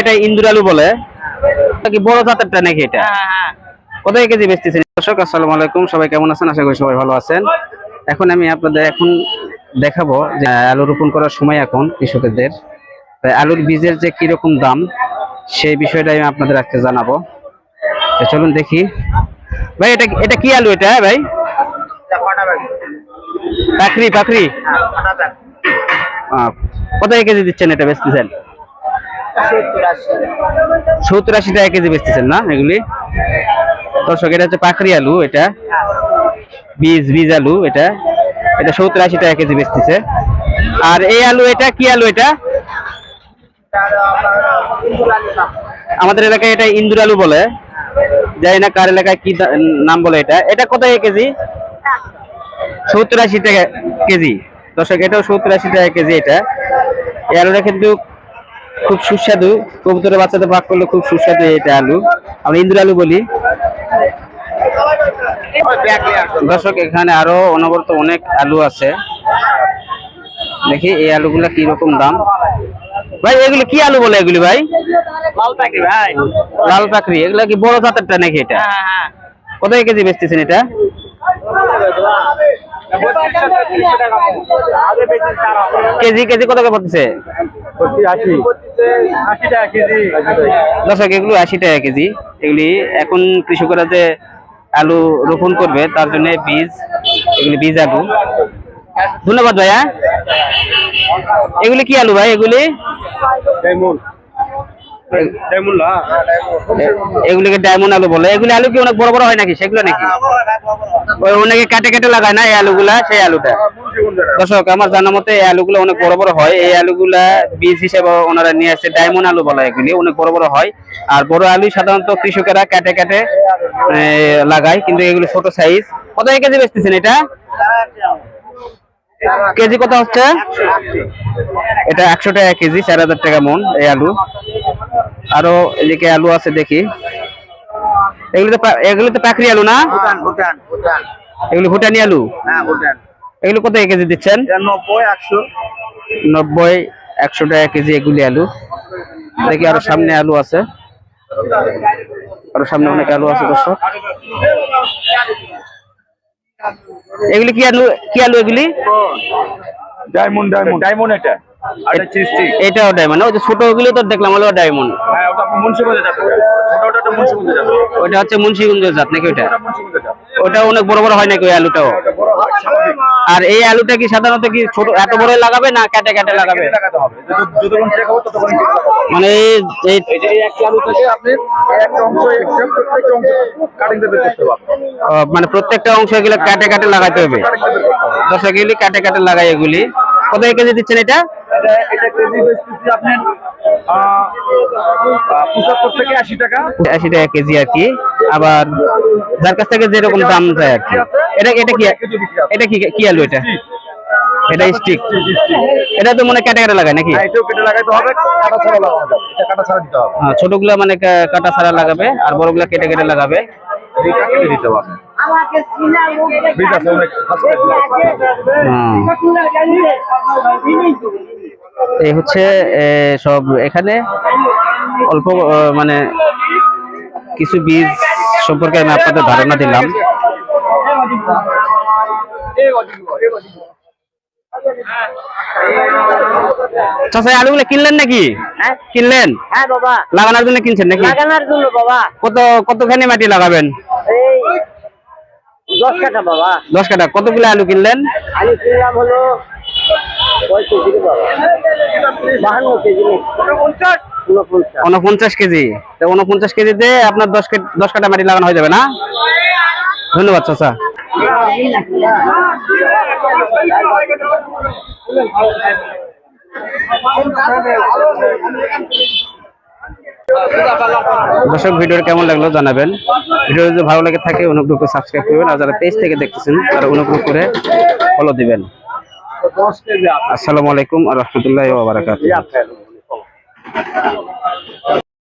এটা ইন্দুর আলু বলে কি বড় জাতেরটা নাকি এটা? কত কেজি বেচতেছেন? দর্শক আসসালামু আলাইকুম, সবাই কেমন আছেন? আশা করি সবাই ভালো আছেন। এখন আমি আপনাদের দেখাবো যে আলু রোপণ করার সময় এখন কৃষকদের আলুর বীজের যে কিরকম দাম সেই বিষয়টাই আমি আপনাদের আজকে জানাবো। চলুন দেখি। ভাই এটা এটা কি আলু এটা ভাই? পাখরি পাখরি। কত কেজি দিচ্ছেন এটা বেচতেছেন? 70-80 টাকা কেজি বেচতেছেন না এগুলি? দর্শক এটা হচ্ছে পাখরি আলু, এটা বীজ আলু, এটা 70-80 টাকা কেজি বেচতেছে। আর এই আলু এটা কি আলু? এটা আমাদের এলাকায় এটা ইন্দুর আলু বলে, জানি না কার এলাকায় কি নাম বলে। এটা এটা কত কেজি? 70-80 টাকা কেজি। দর্শক এটাও 70-80 টাকা কেজি। এটা এই আলুটা কিন্তু খুব সুস্বাদু, কবুতরের বাচ্চাদের ভাগ করলে খুব সুস্বাদু। এটা আলু আমরা ইন্দুর আলু বলি। দর্শক এখানে আরো অনবরত অনেক আলু আছে, দেখি এই আলুগুলা কি রকম দাম। ভাই এগুলি কি আলু বলে এগুলি ভাই? লাল পাকড়ি ভাই। লাল পাকড়ি। এগুলা কি বড় জাতেরটা নাকি এটা? কত কেজি বেচতেছেন এটা? কেজি কেজি কত করে পড়তেছে? দর্শক এগুলো 80 টাকা কেজি। এগুলি এখন কৃষকরা যে আলু রোপণ করবে তার জন্য এগুলি বীজ আলু। ধন্যবাদ ভাইয়া। এগুলি কি আলু ভাই? এগুলি এগুলিকে ডায়মন্ড আলু বলে। এগুলি আলু কি অনেক বড় বড় হয় নাকি সেগুলো নাকি? ওই অনেকে কাটে কাটে লাগায় না এই আলুগুলা, সেই আলুটা। দর্শক আমার জানা মতে এই আলুগুলো অনেক বড় বড় হয়। এই আলুগুলা বীজ হিসেবে ওনারা নিয়ে আসছে, ডায়মন্ড আলু বলে। এগুলি অনেক বড় বড় হয়। আর বড় আলু সাধারণত কৃষকেরা কাটে কাটে লাগায়, কিন্তু এগুলো ছোট সাইজ। কত কেজি বেচতেছেন এটা? কেজি কত হচ্ছে? এটা 100 টাকা কেজি, 4000 টাকা মন এই আলু। আরো এদিকে আলু আছে দেখি। এগুলো তো পাখরি আলু না? এগুলো ভুটানি আলু। এগুলো কত কেজি দিচ্ছেন? 90-100 টাকা কেজি এগুলি আলু। দেখি আরো সামনে আলু আছে, আরো সামনে অনেক আলু আছে। দর্শক এগুলি কি আলু? কি আলু এগুলি? Diamond diamond diamond. এটাও ডায়মন্ড। ওই যে ছোট ওগুলো তো দেখলাম হলো ডায়মন্ড। হ্যাঁ, ওটা মুন্সিগঞ্জে যাবে। ওটা মুন্সিগঞ্জে যাবে। ওটা হচ্ছে মুন্সিগঞ্জের জাত নাকি ওটা? ওটা অনেক বড় বড় হয় নাকি ওই আলুটাও? আর এই আলুটা কি সাধারণত কি ছোট এত বড় লাগাবে না কাটে কাটে লাগাবে? মানে এই যে একটা আলু থেকে আপনি একটা অংশ প্রত্যেকটা অংশ কাটিং দিতে করতে পারবেন। মানে প্রত্যেকটা অংশ এগুলো কাটে কাটে লাগাতে হবে। দর্শক এগুলি কাটে কাটে লাগাই। এগুলি কত কেজি দিচ্ছেন এটা? এটা কেজি বেচতেছি আপনার 75 থেকে 80 টাকা। 80 টাকা কেজি আর কি। আবার যার কাছ থেকে যেরকম দাম যায় আর কি। এটা এটা কি এটা কি কি আলু? এটা এটা স্টিক। এটা তো মনে কাটা কাটা লাগায় নাকি? এটাও কেটে লাগাইতে হবে, কাটা ছাড়া লাগানো যাবে। এটা কাটা ছাড়া দিতে হবে। হ্যাঁ, ছোটগুলা মানে কাটা ছাড়া লাগাবে, আর বড়গুলা কেটে কেটে লাগাবে। এটা কেটে দিতে হবে। বীজ আছে অনেক আছে। এই হচ্ছে সব এখানে অল্প মানে কিছু বীজ সম্পর্কে আমি আপনাদের ধারণা দিলাম। চাচা আলুগুলো কিনলেন নাকি? কিনলেন? হ্যাঁ বাবা। লাগানোর জন্য কিনছেন নাকি? লাগানোর জন্য বাবা। কতখানি মাটি লাগাবেন? এই 10 কাঠা বাবা। 10 কাঠা। কতগুলো আলু কিনলেন? আলু কিনলাম হলো 50 কেজি বাবা। 52 কেজি। 49 কেজি। 49 কেজিতে আপনার 10 কাঠা মাটি লাগানো হয়ে যাবে না? ধন্যবাদ চাচা। দর্শক ভিডিও কেমন লাগলো জানাবেন। ভিডিও যদি ভালো লাগে থাকে অনুগ্রহ করে সাবস্ক্রাইব করবেন, আর যারা পেজ থেকে দেখতেছেন তারা অনুগ্রহ করে ফলো দিবেন। আসসালামু আলাইকুম ওয়া রাহমাতুল্লাহি ওয়া বারাকাতুহু।